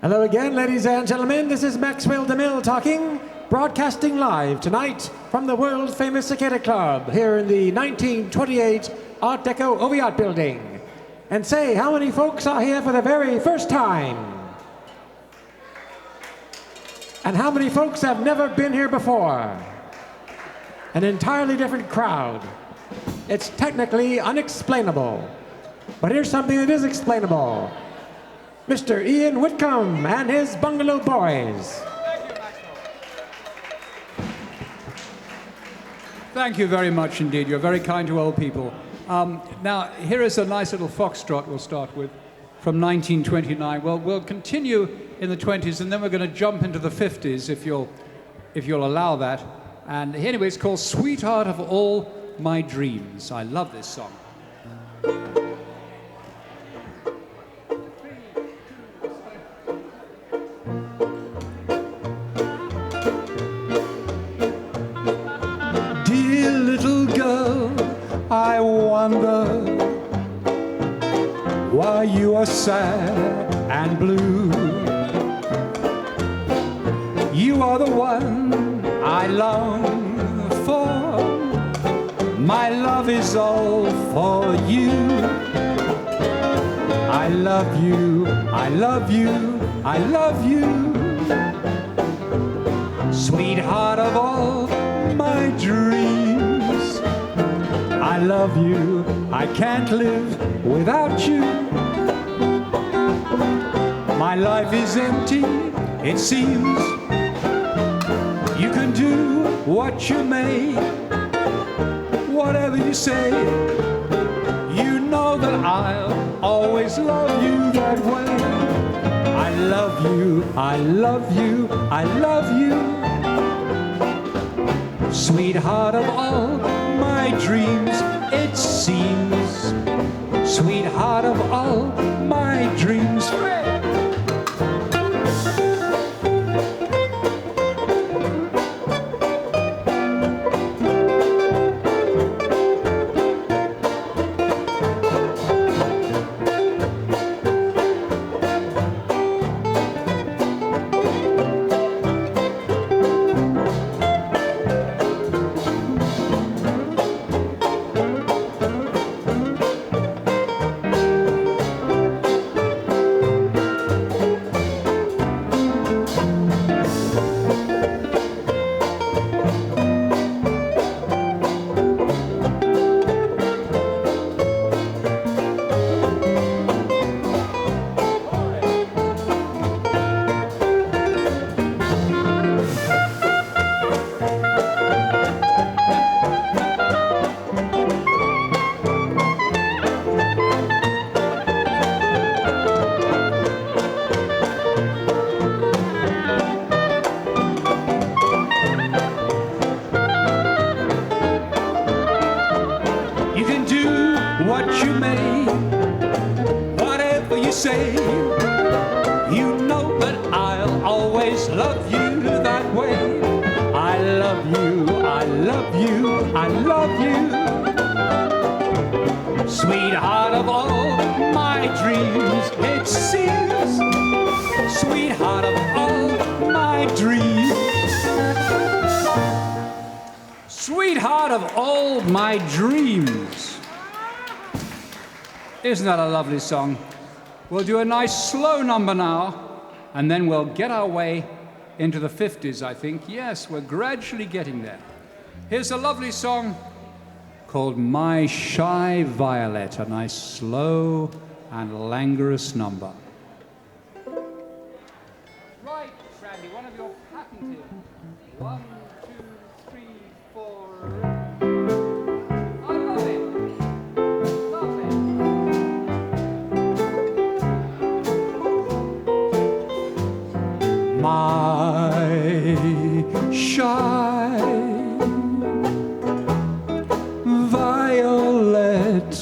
Hello again, ladies and gentlemen. This is Maxwell Demille'S talking, broadcasting live tonight from the world-famous Cicada Club here in the 1928 Art Deco Oviatt building. And say, how many folks are here for the very first time? And how many folks have never been here before? An entirely different crowd. It's technically unexplainable. But here's something that is explainable. Mr. Ian Whitcomb and his Bungalow Boys. Thank you very much indeed. You're very kind to old people. Now, here is a nice little foxtrot we'll start with from 1929. Well, we'll continue in the 20s, and then we're going to jump into the 50s, if you'll allow that. And anyway, it's called Sweetheart of All My Dreams. I love this song. Dear little girl, I wonder why you are sad and blue. You are the one I long for. My love is all for you. I love you, I love you, I love you. Sweetheart of all my dreams, I love you, I can't live without you. My life is empty, it seems. You can do what you may, whatever you say. You know that I'll always love you that way. I love you, I love you, I love you. Sweetheart of all my dreams, it seems. Sweetheart of all my dreams. What you may, whatever you say, you know that I'll always love you that way. I love you, I love you, I love you. Sweetheart of all my dreams, it seems. Sweetheart of all my dreams. Sweetheart of all my dreams. Isn't that a lovely song? We'll do a nice slow number now, and then we'll get our way into the 50s, I think. Yes, we're gradually getting there. Here's a lovely song called My Shy Violet, a nice slow and languorous number. Right, Randy, one of your patented. 1, 2, 3, 4... My shy violet,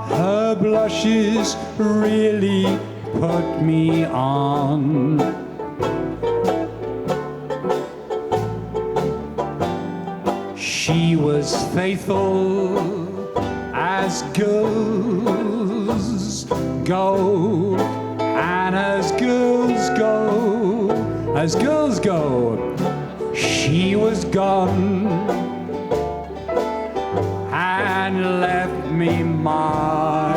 her blushes really put me on. She was faithful as girls go, And as girls go, she was gone and left me my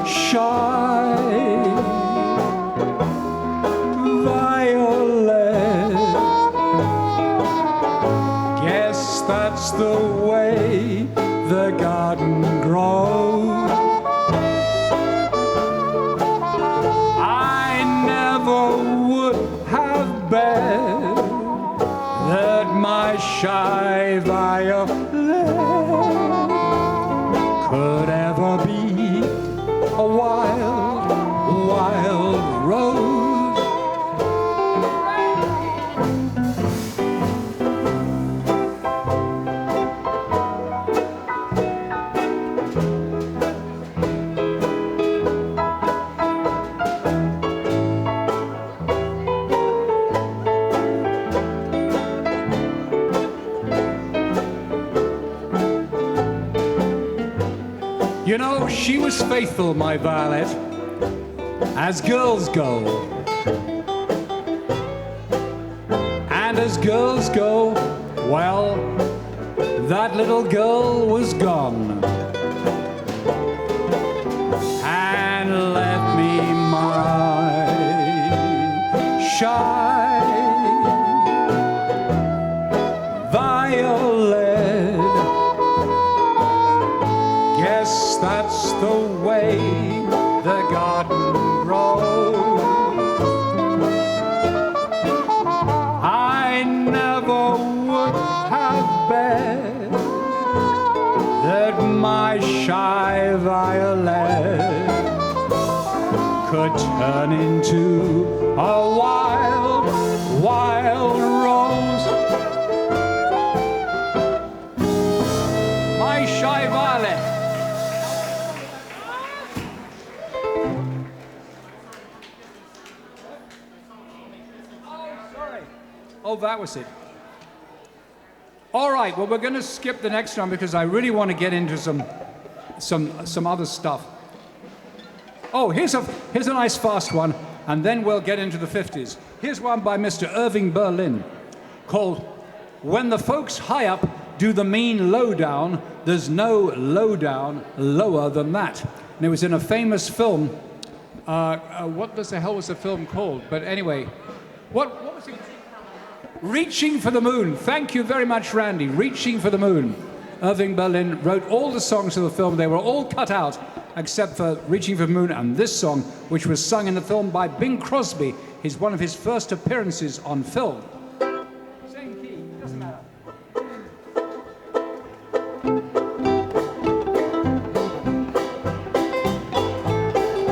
shy violet. Guess that's the way the garden grows. I never would have bet that my shy violet could ever be a wild, wild rose. You know, she was faithful, my Violet, as girls go. And as girls go, well, that little girl was gone and left me my shy violet. Guess that's the way the garden grows. I never would have bet that my shy violet could turn into a wild, wild rose. My shy violet. Oh, that was it. All right, well, we're going to skip the next one because I really want to get into some other stuff. Oh, here's a nice fast one, and then we'll get into the 50s. Here's one by Mr. Irving Berlin called When the Folks High Up Do the Mean Lowdown, There's No Lowdown Lower Than That. And it was in a famous film. What the hell was the film called? But anyway, what was it? Reaching for the Moon. Thank you very much, Randy. Reaching for the Moon. Irving Berlin wrote all the songs of the film. They were all cut out except for Reaching for the Moon and this song, which was sung in the film by Bing Crosby. It's one of his first appearances on film. Same key, doesn't matter.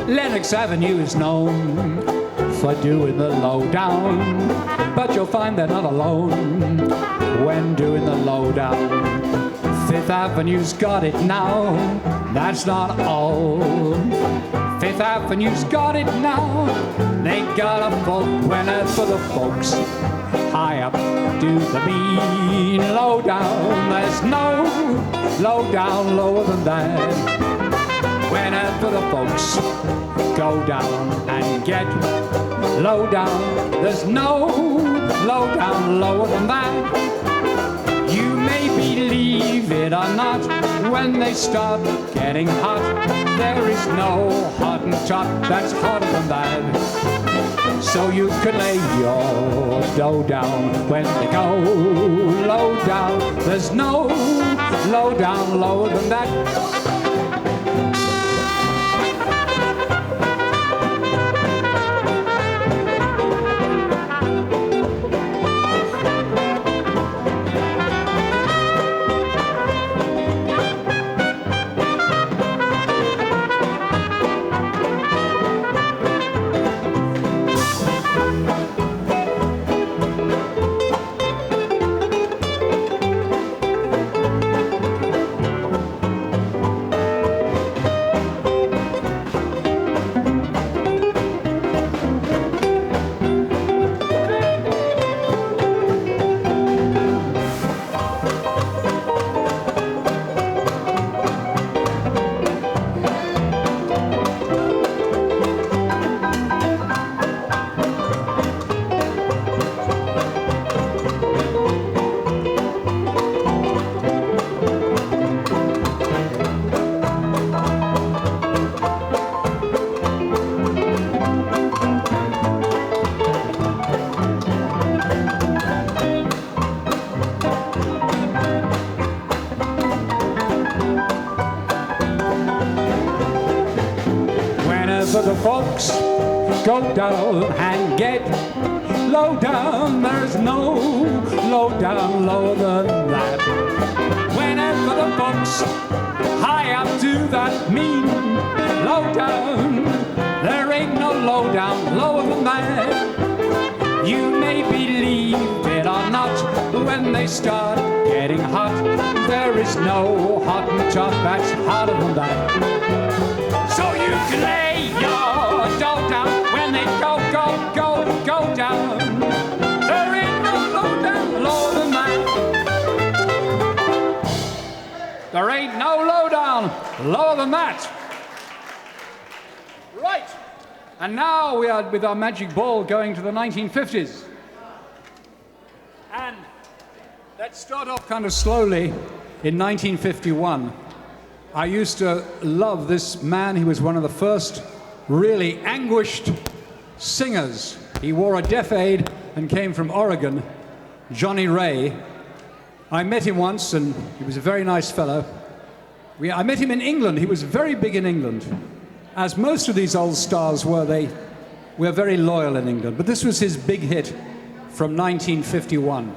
Lenox Avenue is known for doing the lowdown, but you'll find they're not alone when doing the lowdown. Fifth Avenue's got it now, that's not all. Fifth Avenue's got it now, they got a folk winner for the folks. High up, do the mean lowdown, there's no lowdown lower than that. Winner for the folks, go down and get low down. There's no low down lower than that. You may believe it or not, when they start getting hot, there is no hot and top that's hotter than that. So you can lay your dough down when they go low down. There's no low down lower than that. for the folks, go down and get low down. There's no low down lower than that. Whenever the folks high up do that mean low down, there ain't no low down lower than that. You may believe it or not, when they start getting hot, there is no hot and tough that's hotter than that. So you can lay your dough down when they go down. There ain't no low down lower than that. There ain't no low down lower than that. Right. And now we are with our magic ball going to the 1950s. And let's start off kind of slowly in 1951. I used to love this man. He was one of the first really anguished singers. He wore a deaf aid and came from Oregon, Johnny Ray. I met him once, and he was a very nice fellow. I met him in England. He was very big in England. As most of these old stars were, they were very loyal in England. But this was his big hit from 1951.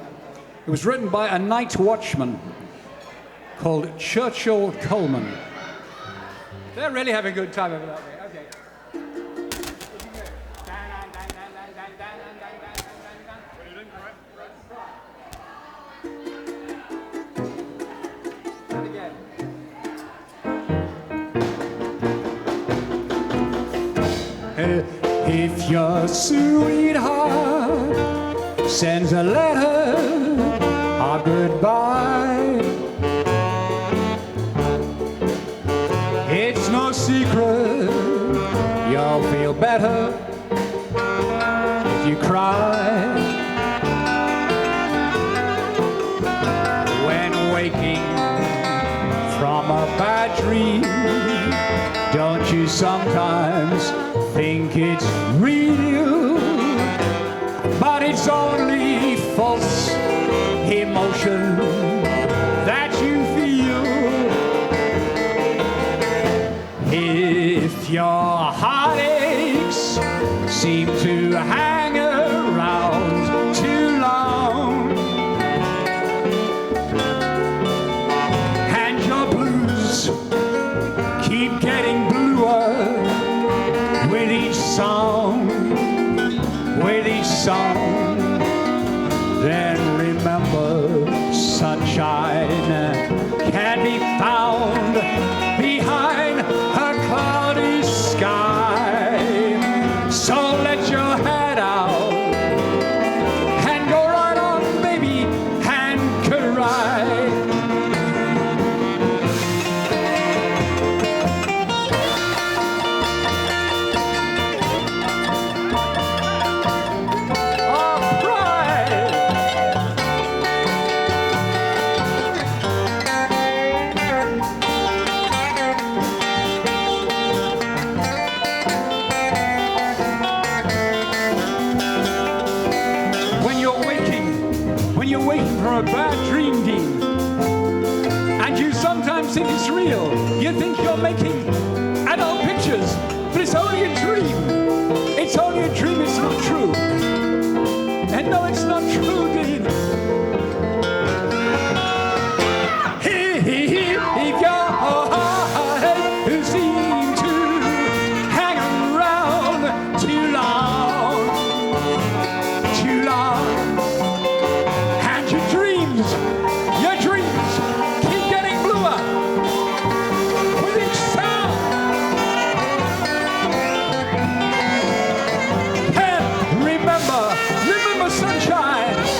It was written by a night watchman called Churchill Coleman. They're really having a good time over that way. Okay. If your sweetheart sends a letter of goodbye, it's no secret you'll feel better if you cry. When waking from a bad dream, don't you sometimes think it's real? But it's only false emotion that you feel. If your heartaches seem to hang around too long, and your blues keep getting bluer with each song, then remember sunshine can be found behind a cloudy sky. So let your head out and go right on, baby, and cry. A bad dream, Dean, and you sometimes think it's real. You think you're making adult pictures, but it's only a dream. It's only a dream, it's not true. And no, it's not true, Dean. If your heart seem to hang around too long, your dreams keep getting bluer with each sound. And remember sunshine.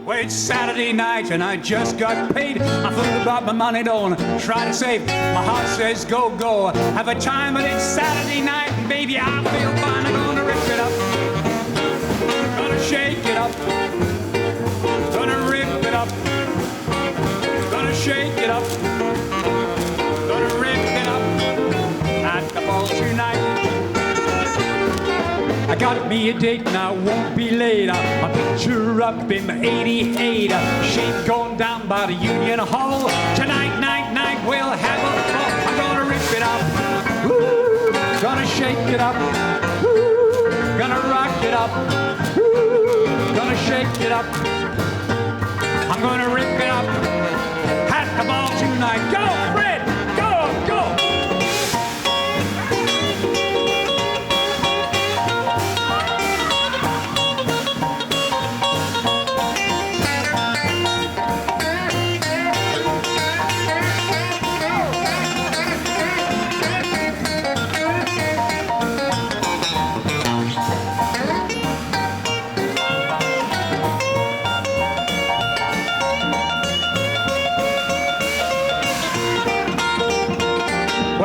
Well, it's Saturday night and I just got paid. I thought about my money, don't try to save. My heart says go, go, have a time, but it's Saturday night and baby, I feel fine. I'm gonna rip it up, gonna shake it up, gonna rip it up, gonna shake it up, gonna rip it up at the ball tonight. I got me a date and I won't be late. A picture up in 88. Shape going down by the Union Hall. Tonight, night, we'll have a ball. I'm gonna rip it up. Woo, gonna shake it up. Woo, gonna rock it up. Woo, gonna shake it up. I'm gonna rip it up. At the ball tonight. Go, Fred! Go, go!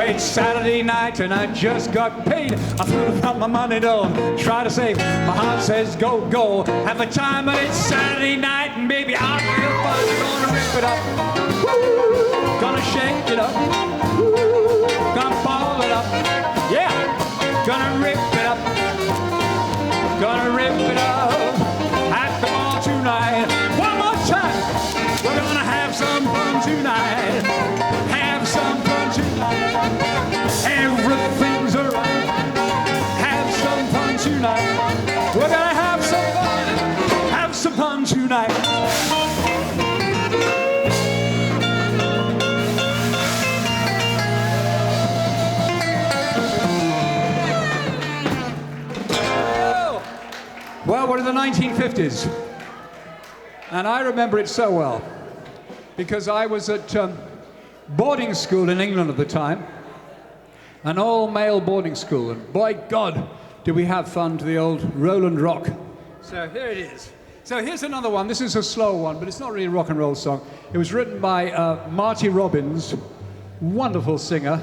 It's Saturday night and I just got paid. I threw out my money, don't try to save. My heart says go, go, have a time, but it's Saturday night and baby, I feel fine. I'm gonna rip it up, woo, gonna shake it up, woo, gonna ball it up, yeah, gonna rip it up, gonna rip it up at the ball tonight. One more time, we're gonna have some fun tonight, have some fun tonight. Everything's alright. Have some fun tonight. We're gonna have some fun. Have some fun tonight. Well, we're in the 1950s. And I remember it so well because I was at boarding school in England at the time. An all-male boarding school, and by God, did we have fun to the old Roland Rock. So here it is. So here's another one. This is a slow one, but it's not really a rock and roll song. It was written by Marty Robbins, wonderful singer,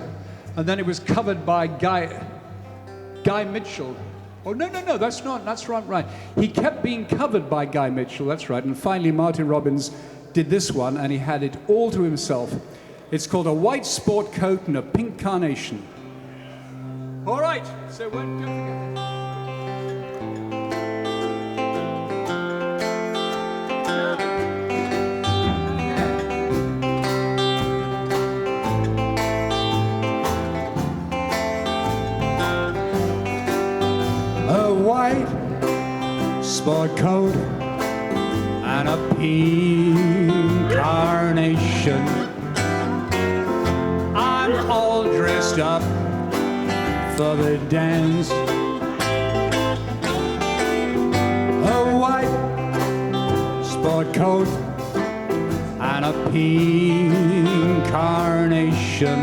and then it was covered by Guy Mitchell. Oh, no, that's right. He kept being covered by Guy Mitchell, that's right, and finally Marty Robbins did this one, and he had it all to himself. It's called A White Sport Coat and a Pink Carnation. All right, so don't forget. A white sport coat and a pink carnation. I'm all dressed up for the dance. A white sport coat and a pink carnation.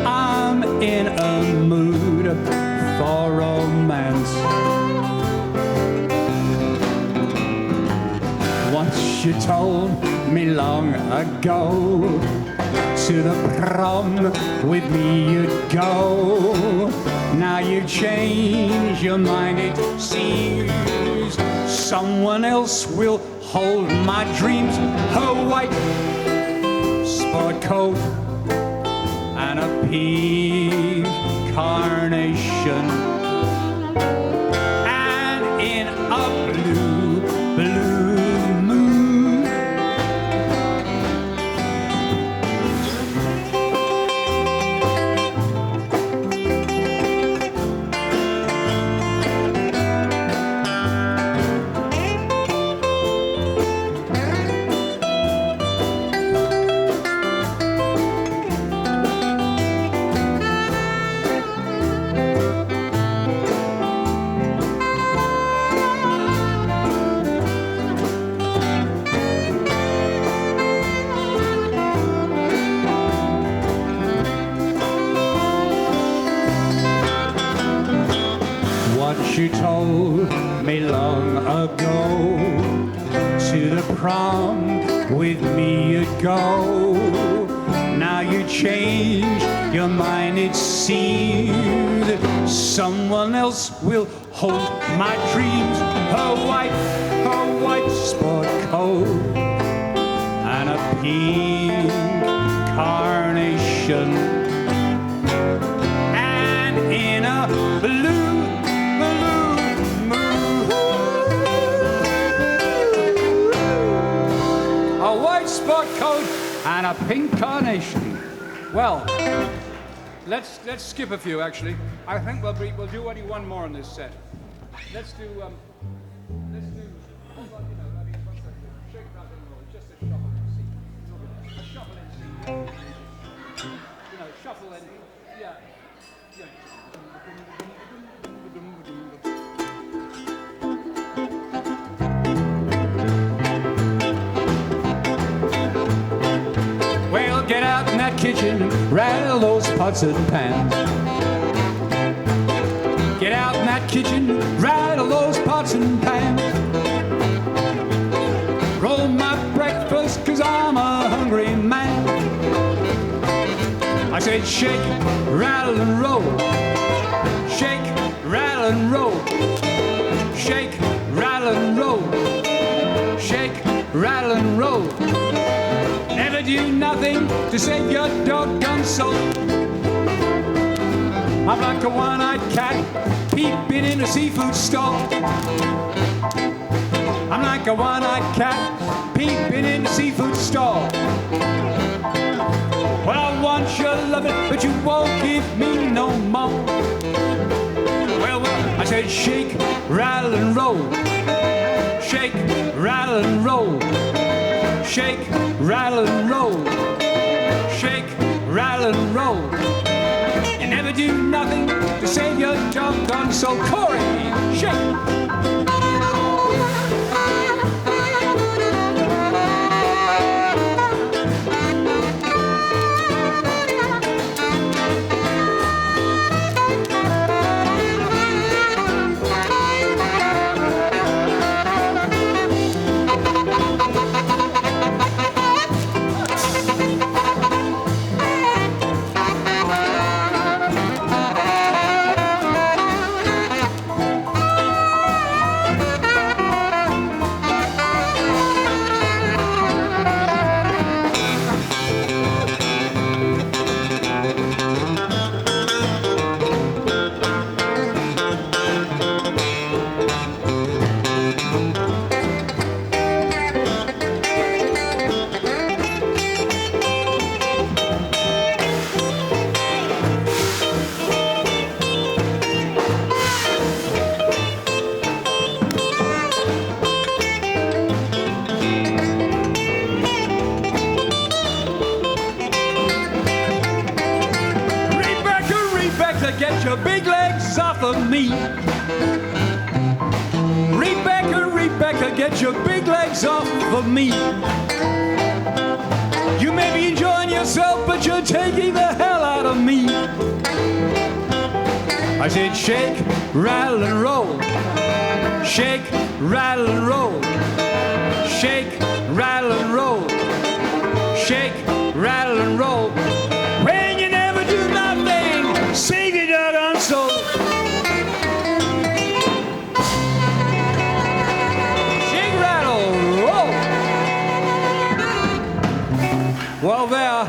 I'm in a mood for romance. Once you told me long ago, to the prom with me you'd go. Now you change your mind, it seems. Someone else will hold my dreams. A white sport coat and a pink carnation, and in a blue, blue moon. What you told me long ago the prom with me you'd go. Now you change your mind, it seems. Someone else will hold my dreams. Her white sport coat and a pink carnation, and in a blue moon, a white sport coat and a pink carnation. Well, let's skip a few actually. I think we'll do only one more in this set. Let's do hold on, you know, I mean, what's that? Shake, rattle, and roll. Just a shuffle in C. A shuffle in C. You know, shuffle in, yeah. Well, get out in that kitchen and rattle those pots and pans. Get out in that kitchen, rattle those pots and pans. Roll my breakfast, 'cause I'm a hungry man. I said shake, rattle and roll. Shake, rattle and roll. Shake, rattle and roll. Shake, rattle and roll. Never do nothing to save your doggone soul. I'm like a one-eyed cat peeping in a seafood stall. I'm like a one-eyed cat peeping in a seafood stall. Well, I want your loving, but you won't give me no more. Well, I said shake, rattle and roll. Shake, rattle and roll. Shake, rattle and roll. Shake, rattle and roll. You never do nothing to save your doggone soul. Corey, shake. Get your big legs off of me. Rebecca, get your big legs off of me. You may be enjoying yourself, but you're taking the hell out of me. I said shake, rattle and roll. Shake, rattle and roll. Shake, rattle and roll. Shake, rattle and roll. When you never do nothing, save your doggone soul. Shake, rattle, roll. Well, there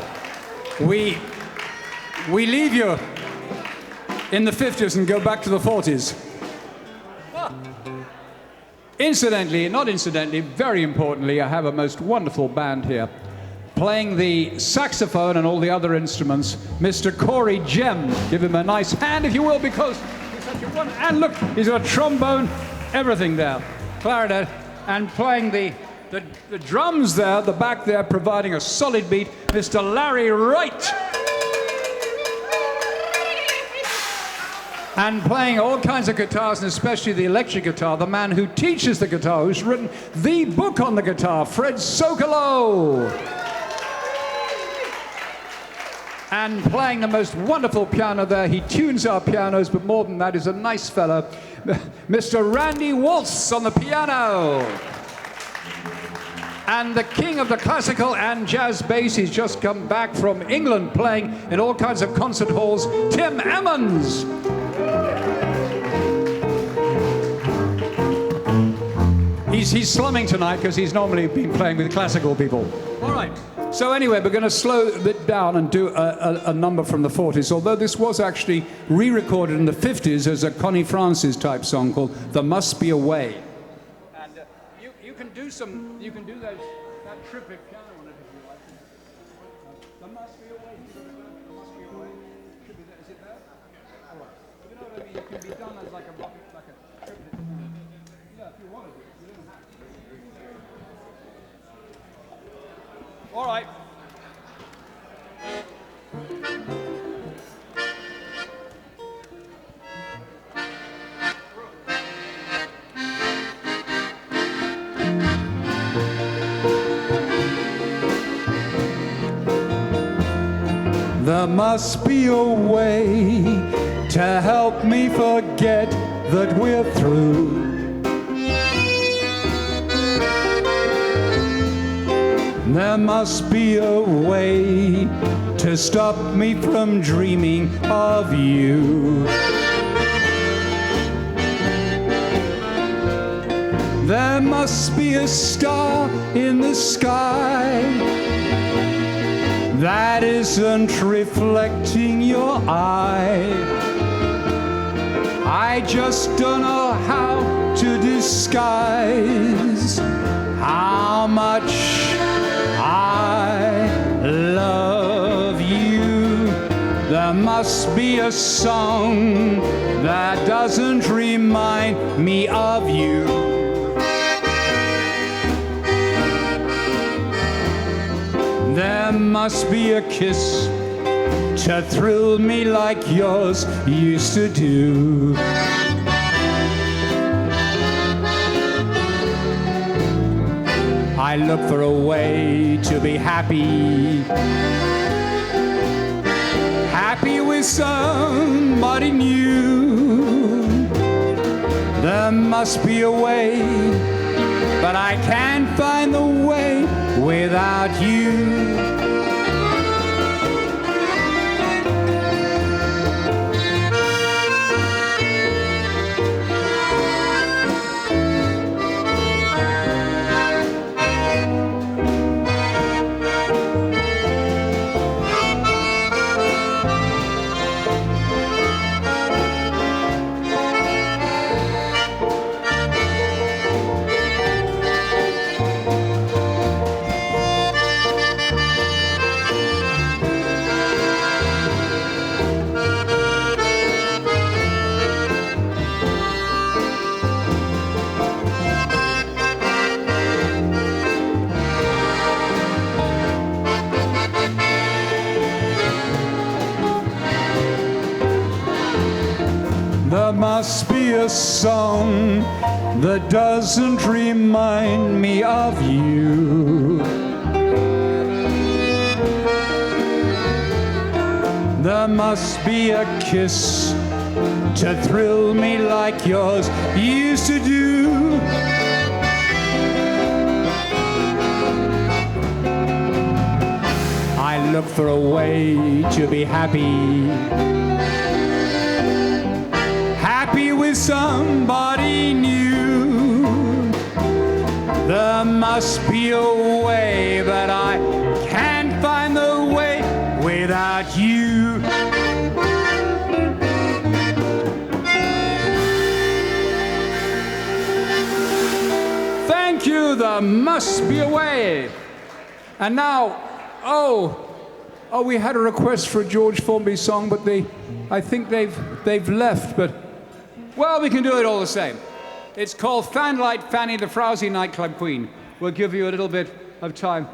we leave you in the 50s and go back to the 40s. Incidentally, not incidentally, very importantly, I have a most wonderful band here. Playing the saxophone and all the other instruments, Mr. Corey Gem. Give him a nice hand, if you will, because he's such a wonderful... And look, he's got a trombone, everything there. Clarinet, and playing the drums there, the back there, providing a solid beat, Mr. Larry Wright. And playing all kinds of guitars, and especially the electric guitar, the man who teaches the guitar, who's written the book on the guitar, Fred Sokolow. And playing the most wonderful piano there. He tunes our pianos, but more than that, is a nice fella, Mr. Randy Waltz on the piano. And the king of the classical and jazz bass, he's just come back from England playing in all kinds of concert halls, Tim Emmons. He's slumming tonight because he's normally been playing with classical people. All right. So anyway, we're going to slow it down and do a number from the 40s, although this was actually re-recorded in the 50s as a Connie Francis type song called There Must Be a Way. And you can do that triplet piano on it if you like. There must be a way. There must be a way. Should be there. Is it there? All right. You know what I mean? It can be done as like a triplet. Yeah, if you want to do it. You don't have to. All right. There must be a way to help me forget that we're through. There must be a way to stop me from dreaming of you. There must be a star in the sky that isn't reflecting your eye. I just don't know how to disguise how much I love you. There must be a song that doesn't remind me of you. There must be a kiss to thrill me like yours used to do. I look for a way to be happy, happy with somebody new. There must be a way, but I can't find the way without you. There must be a song that doesn't remind me of you. There must be a kiss to thrill me like yours used to do. I look for a way to be happy, happy with somebody new. There must be a way, but I can't find the way without you. Thank you, there must be a way. And now, we had a request for a George Formby song, but I think they've left, but, well, we can do it all the same. It's called Fanlight Fanny, the Frowsy Nightclub Queen. We'll give you a little bit of time.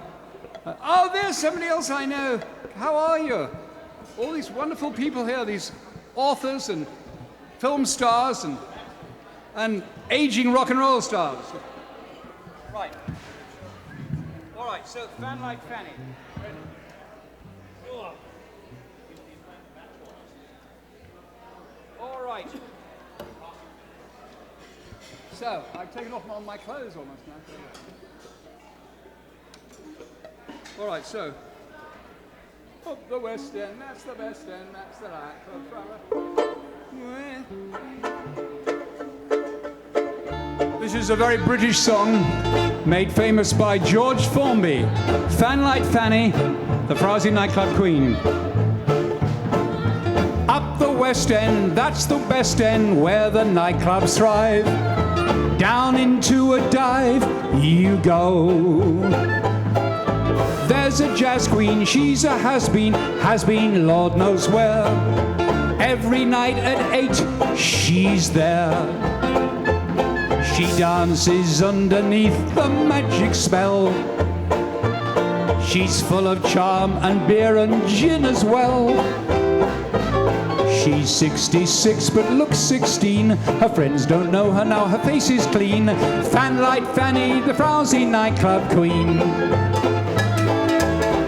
There's somebody else I know. How are you? All these wonderful people here, these authors and film stars and aging rock and roll stars. Right. All right, so Fanlight Fanny. Ready? All right. So, I've taken off all my clothes almost now. All right, so up the West End, that's the best end, that's the light. This is a very British song made famous by George Formby. Fanlight Fanny, the frowsy nightclub queen. Up the West End, that's the best end where the nightclubs thrive. Down into a dive you go. There's a jazz queen, she's a has-been, Lord knows where. Every night at 8, she's there. She dances underneath the magic spell. She's full of charm and beer and gin as well. She's 66 but looks 16. Her friends don't know her now, her face is clean. Fanlight Fanny, the frowsy nightclub queen.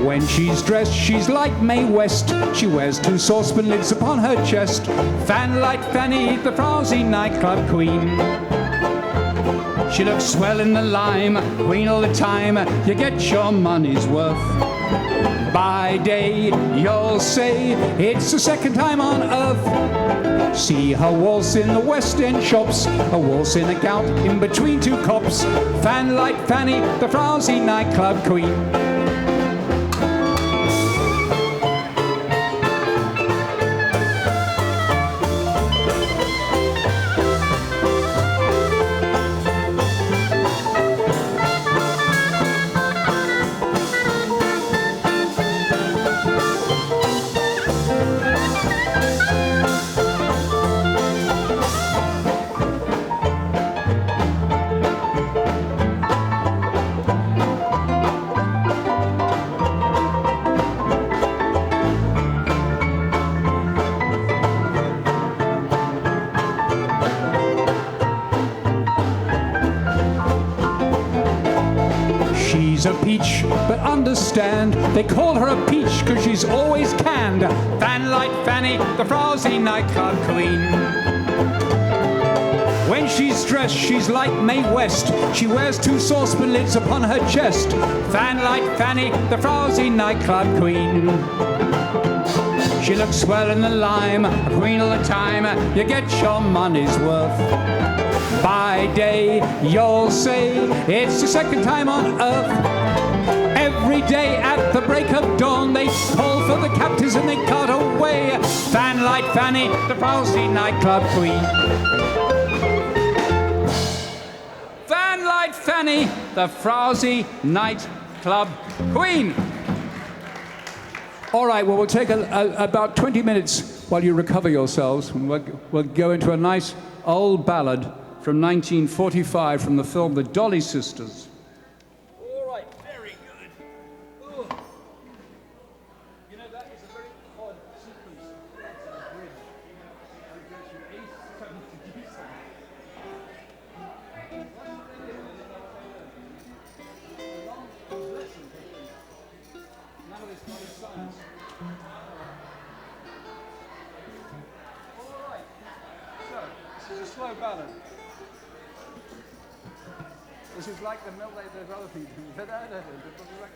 When she's dressed, she's like Mae West. She wears 2 saucepan lids upon her chest. Fanlight Fanny, the frowsy nightclub queen. She looks swell in the lime, queen all the time. You get your money's worth. By day, you'll say it's the second time on earth. See her waltz in the West End shops, a waltz in a gout in between 2 cops. Fanlight Fanny, the frowsy nightclub queen. She's a peach, but understand, they call her a peach cause she's always canned. Fanlight Fanny, the frowsy nightclub queen. When she's dressed, she's like Mae West. She wears 2 saucepan lids upon her chest. Fanlight Fanny, the frowsy nightclub queen. She looks swell in the lime, a queen all the time. You get your money's worth. By day, you'll say it's the second time on earth. Every day at the break of dawn, they call for the captives and they cart away. Fanlight Fanny, the frowsy nightclub queen. Fanlight Fanny, the frowsy nightclub queen. All right, well, we'll take about 20 minutes while you recover yourselves. We'll go into a nice old ballad from 1945 from the film The Dolly Sisters. All right, very good. Oh. You know, that is a very odd sequence. That's a bridge. It goes from A7 to D7. None of this modern science. All right, so this is a slow ballad. This is like the mill there's other people. It doesn't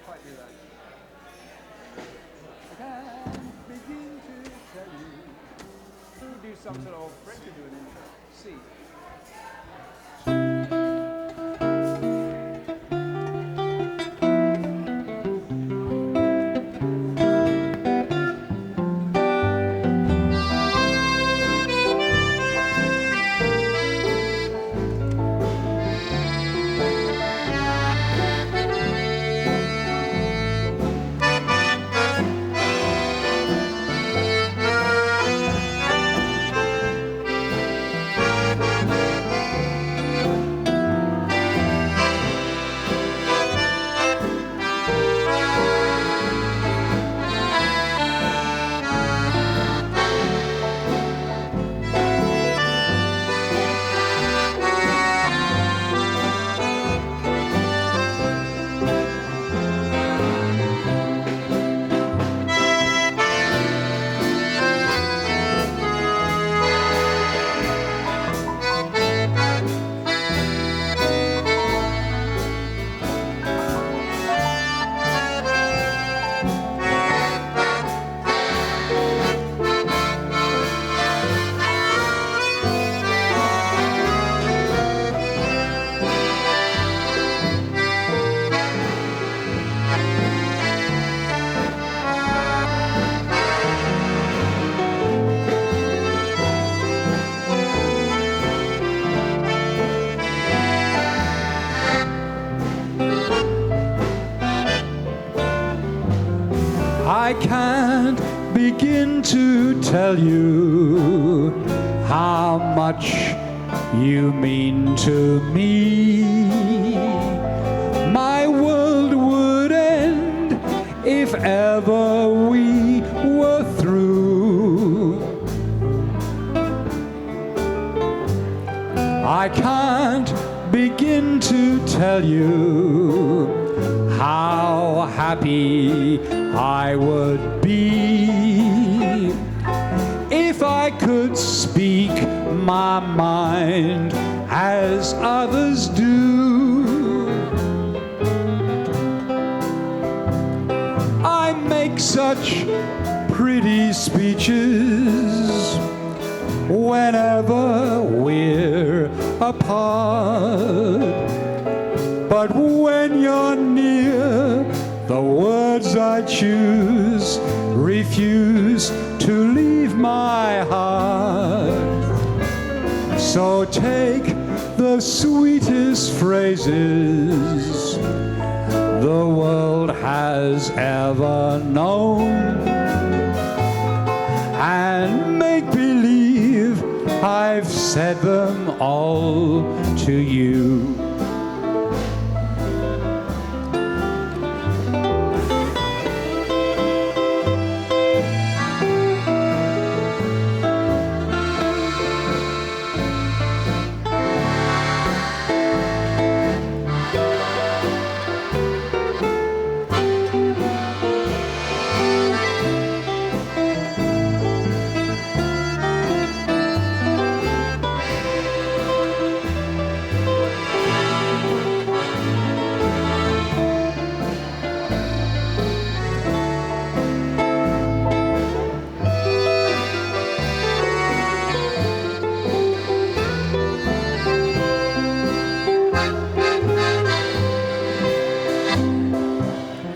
quite do that. I can't begin to tell you. You do some sort of French to do an intro. C. I can't begin to tell you how much you mean to me. My world would end if ever we were through. I can't begin to tell you how happy I would be if I could speak my mind as others do. I make such pretty speeches whenever we're apart, but when you're near, the words I choose refuse to leave my heart. So take the sweetest phrases the world has ever known and make believe I've said them all to you.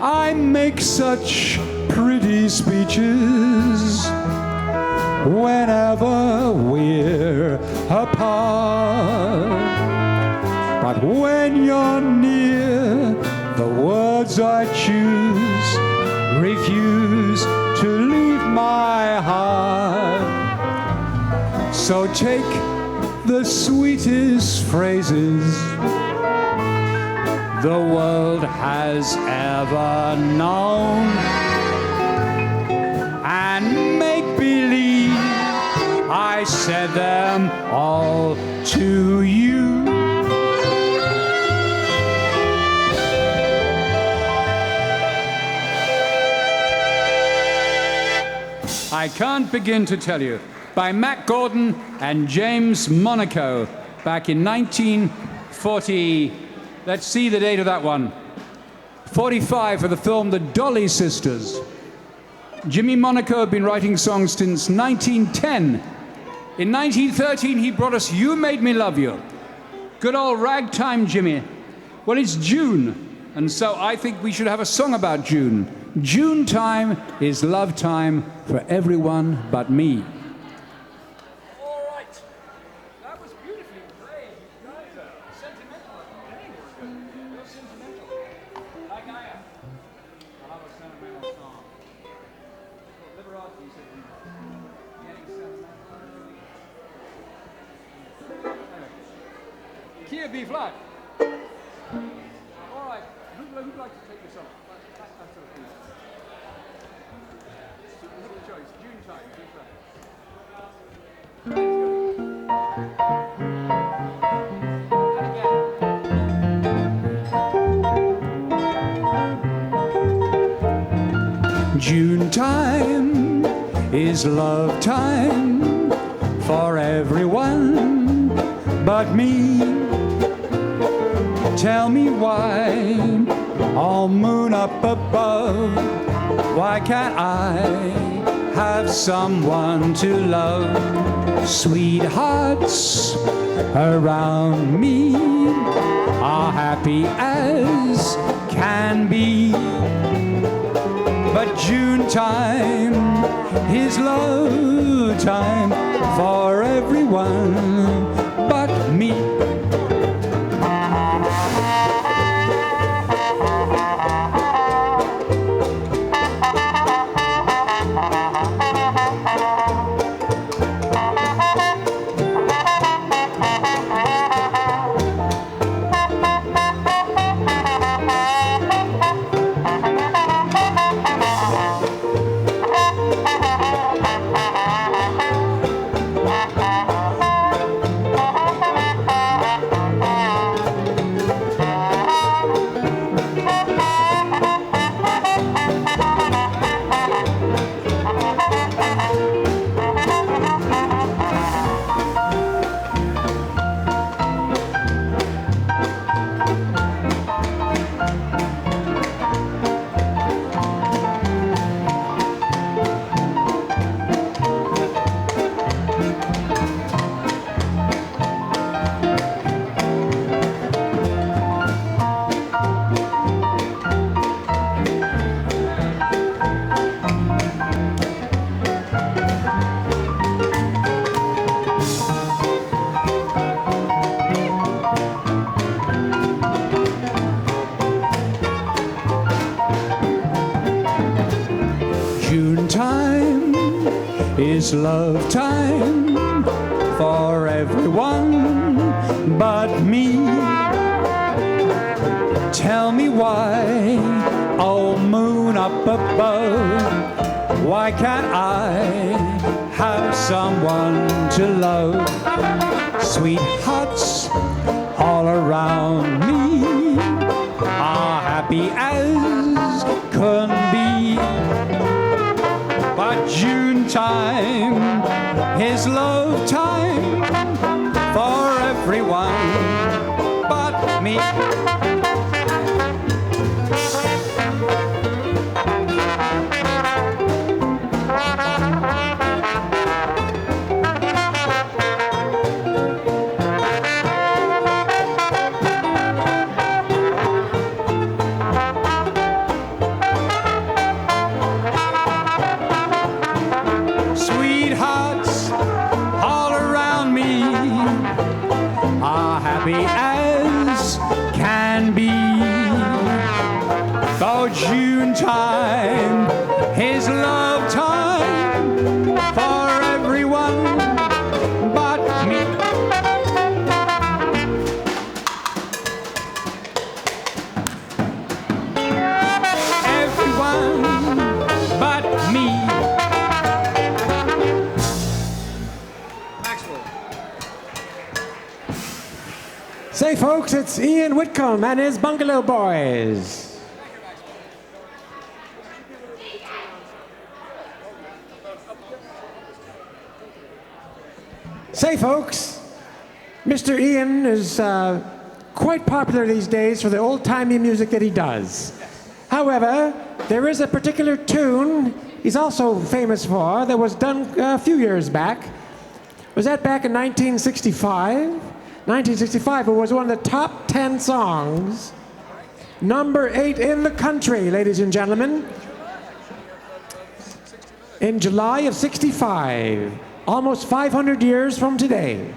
I make such pretty speeches whenever we're apart, but when you're near, the words I choose refuse to leave my heart. So take the sweetest phrases the world has ever known and make believe I said them all to you. I Can't Begin to Tell You, by Mac Gordon and James Monaco, back in 1940. Let's see the date of that one. 45 for the film The Dolly Sisters. Jimmy Monaco had been writing songs since 1910. In 1913, he brought us You Made Me Love You. Good old ragtime Jimmy. Well, it's June, and so I think we should have a song about June. June time is love time for everyone but me. All right. That was beautifully played. You guys are sentimental. Real sentimental. Like I am. I love a sentimental song. Liberace said, getting sentimental. Key of B flat. All right. Who'd like to take this up? That's sort of piece. Super choice. June time. B flat. June time is love time for everyone but me. Tell me why, all moon up above, why can't I have someone to love? Sweethearts around me are happy as can be. But June time is love time for everyone but me. is love time for everyone but me. Tell me why, oh moon up above, why can't I have someone to love? Sweethearts all around me are happy as can be. But June time is love time for everyone but me. Sweethearts all around me are happy as can be. Though June time is love time for everyone but me. Everyone but me. Maxwell. Say, folks, it's Ian Whitcomb and his Bungalow Boys. Say, folks, Mr. Ian is quite popular these days for the old-timey music that he does. However, there is a particular tune he's also famous for that was done a few years back. Was that back in 1965? 1965, it was one of the top 10 songs, number 8 in the country, ladies and gentlemen. In July of 65, almost 500 years from today.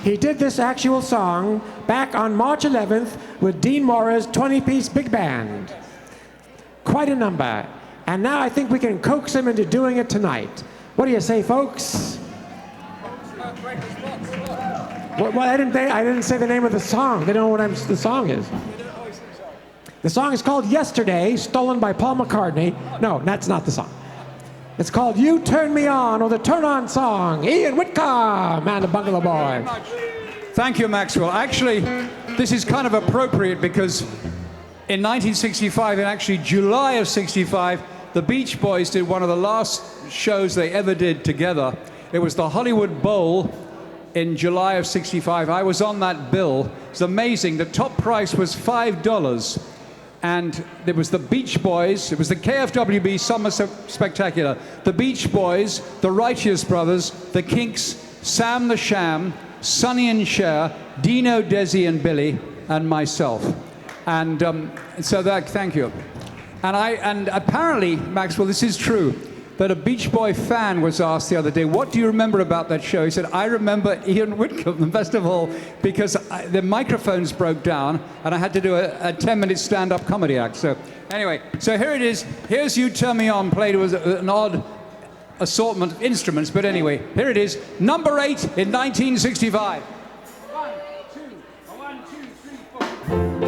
He did this actual song back on March 11th with Dean Mora's 20-piece big band. Quite a number. And now I think we can coax him into doing it tonight. What do you say, folks? Well, I didn't say the name of the song. They don't know what the song is. The song is called Yesterday, stolen by Paul McCartney. No, that's not the song. It's called You Turn Me On, or the Turn On Song. Ian Whitcomb and the Bungalow Boys. Thank you, Maxwell. Actually, this is kind of appropriate because in 1965, and actually July of 65, the Beach Boys did one of the last shows they ever did together. It was the Hollywood Bowl in July of 65. I was on that bill. It's amazing. The top price was $5. And there was the Beach Boys, it was the KFWB Summer Spectacular, the Beach Boys, the Righteous Brothers, the Kinks, Sam the Sham, Sonny and Cher, Dino, Desi and Billy, and myself. And so that, thank you. And apparently, Maxwell, this is true, that a Beach Boy fan was asked the other day, what do you remember about that show? He said, I remember Ian Whitcomb, and best of all, because the microphones broke down, and I had to do a 10-minute stand-up comedy act. So anyway, so here it is. Here's You Turn Me On, played with an odd assortment of instruments, but anyway, here it is, number 8 in 1965. 1, 2, 1, 2, 3, 4.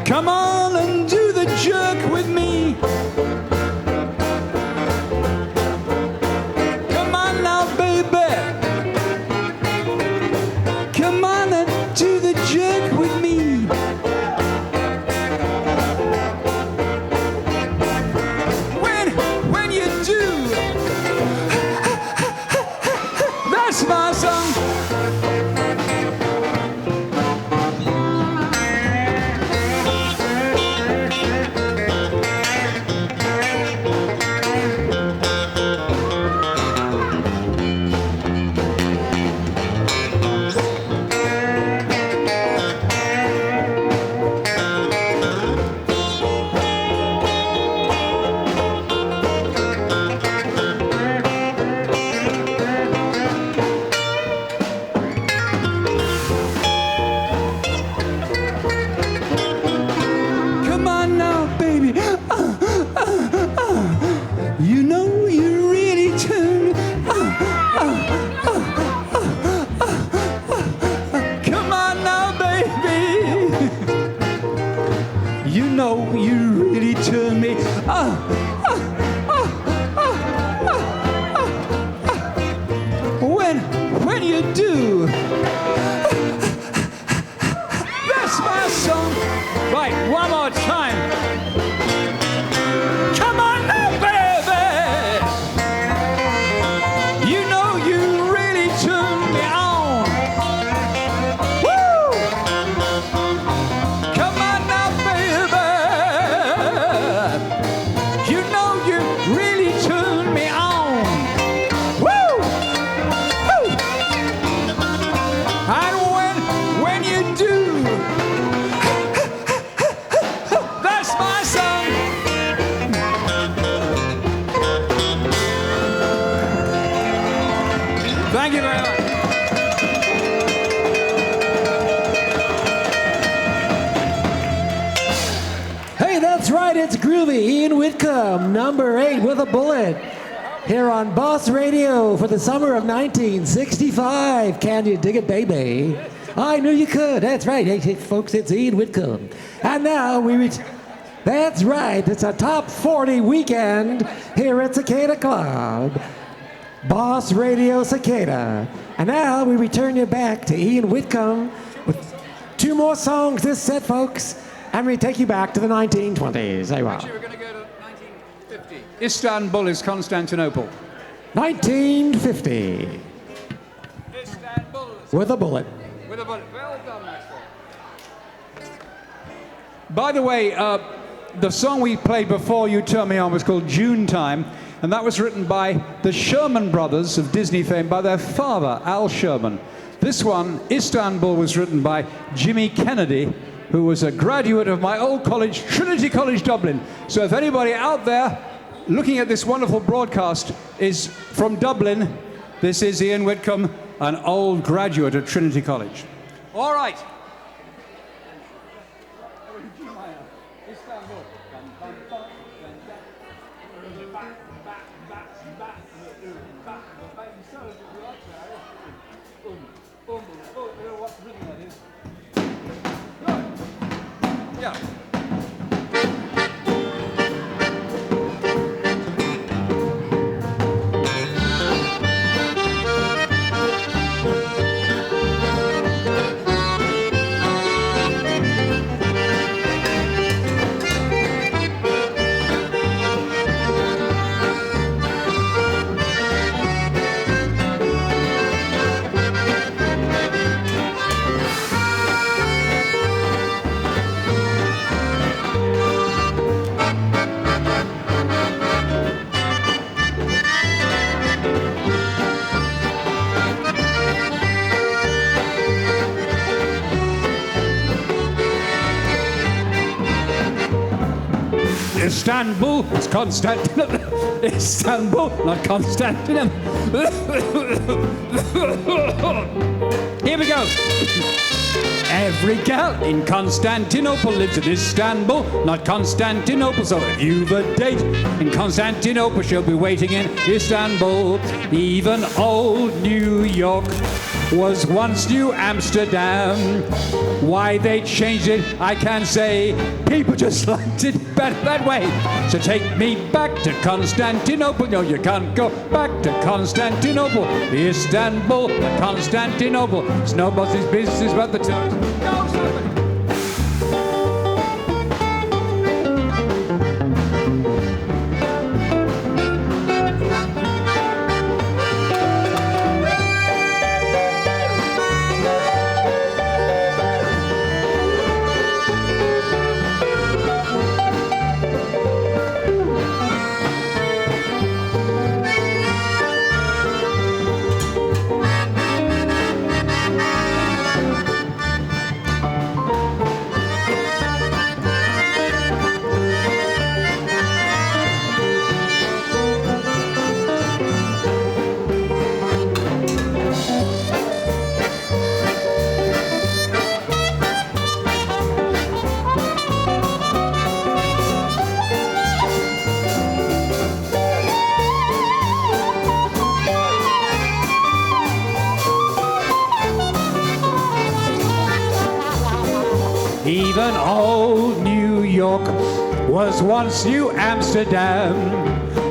Come on and do the jerk with me. Come on now, baby. Come on and do the jerk with me. know you really turn me on. When you do, that's my song. Right, one more time. Come on now, baby. You know you really turn me on. Woo! Come on now, baby. You know you really turn me on. Woo! Woo! And when you do, That's my song. Thank you very much. Hey, that's right, it's groovy. Ian Whitcomb, number 8 with a bullet. Here on Boss Radio for the summer of 1965. Can you dig it, baby? I knew you could. That's right. Hey, folks, it's Ian Whitcomb. And now we reach... That's right, it's a top 40 weekend here at Cicada Club. Boss Radio Cicada. And now we return you back to Ian Whitcomb with 2 more songs this set, folks. And we take you back to the 1920s. Hey, wow. Actually, we're going to go to 1950. Istanbul is Constantinople. 1950 Istanbul is with a bullet. with a bullet. Well done, Maxwell. By the way, the song we played before You Turn Me On was called June Time, and that was written by the Sherman brothers of Disney fame, by their father, Al Sherman. This one, Istanbul, was written by Jimmy Kennedy, who was a graduate of my old college, Trinity College, Dublin. So if anybody out there looking at this wonderful broadcast is from Dublin, this is Ian Whitcomb, an old graduate at Trinity College. All right. Yeah. Istanbul, it's Constantinople. Istanbul, not Constantinople. Here we go. Every gal in Constantinople lives in Istanbul, not Constantinople. So if you've a date in Constantinople, she'll be waiting in Istanbul. Even old New York was once New Amsterdam. Why they changed it, I can't say. People just liked it better that way. So take me back to Constantinople. No, you can't go back to Constantinople. Istanbul, not Constantinople. It's nobody's business but the Turks. Go, somebody. Even old New York was once New Amsterdam.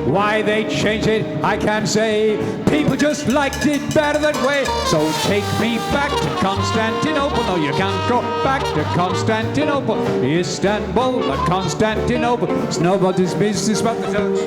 Why they changed it, I can't say. People just liked it better that way. So take me back to Constantinople. No, you can't go back to Constantinople. Istanbul, but Constantinople. It's nobody's business but the Turks.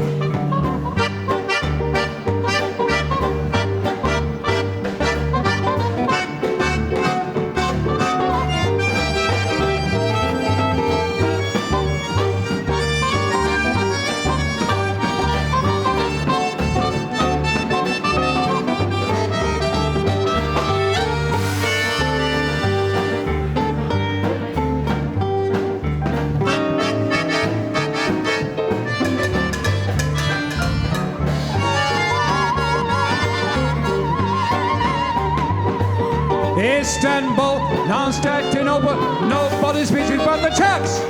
Istanbul, Constantinople, nobody's business but the Turks.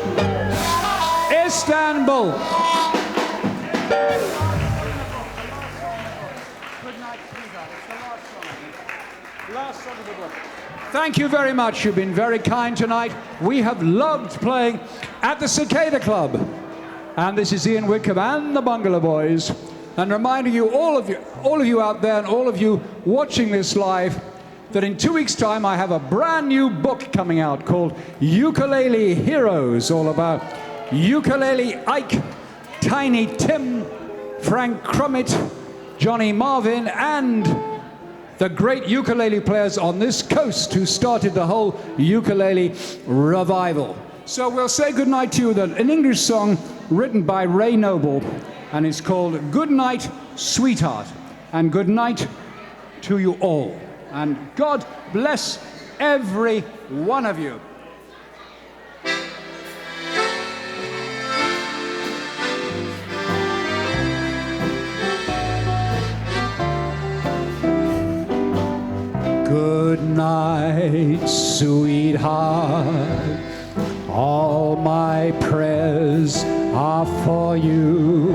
Istanbul. Thank you very much. You've been very kind tonight. We have loved playing at the Cicada Club. And this is Ian Whitcomb and the Bungalow Boys. And reminding you, all of you out there and all of you watching this live, that in 2 weeks' time I have a brand new book coming out called Ukulele Heroes, all about Ukulele Ike, Tiny Tim, Frank Crummett, Johnny Marvin, and the great ukulele players on this coast who started the whole ukulele revival. So we'll say goodnight to you with an English song written by Ray Noble, and it's called Good Night, Sweetheart, and good night to you all. And God bless every one of you. Good night, sweetheart. All my prayers are for you.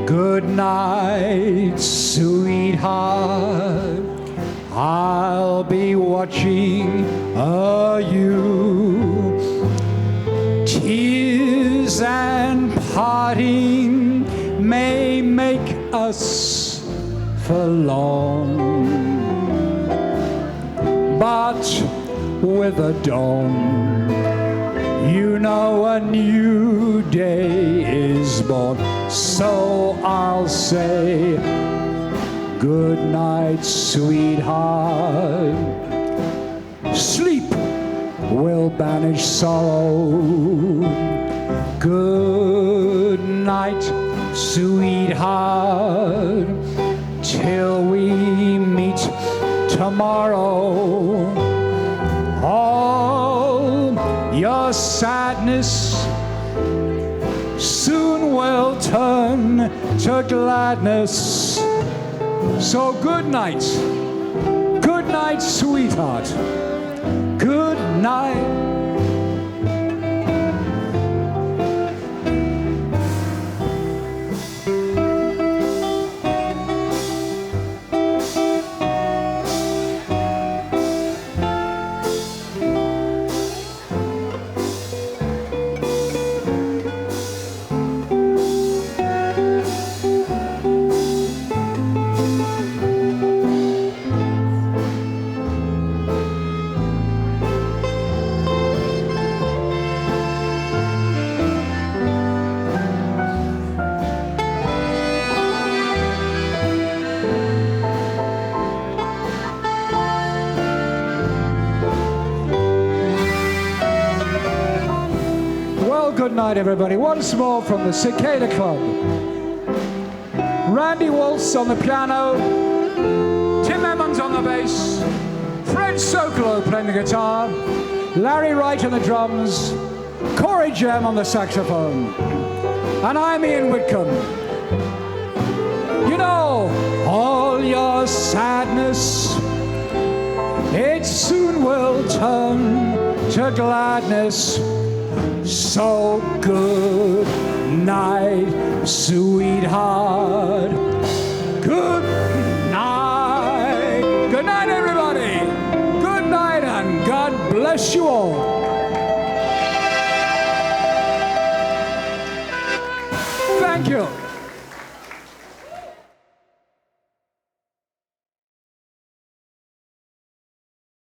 Good night, sweetheart. I'll be watching you. Tears and parting may make us forlorn, but with the dawn, you know a new day is born. So I'll say good night, sweetheart. Sleep will banish sorrow. Good night, sweetheart. Till we meet tomorrow. All your sadness soon will turn to gladness. So good night, sweetheart, good night. Good night, everybody. Once more from the Cicada Club. Randy Waltz on the piano, Tim Emmons on the bass, Fred Sokolow playing the guitar, Larry Wright on the drums, Corey Jem on the saxophone, and I'm Ian Whitcomb. You know, all your sadness, it soon will turn to gladness. So good night, sweetheart. Good night. Good night, everybody. Good night, and God bless you all. Thank you.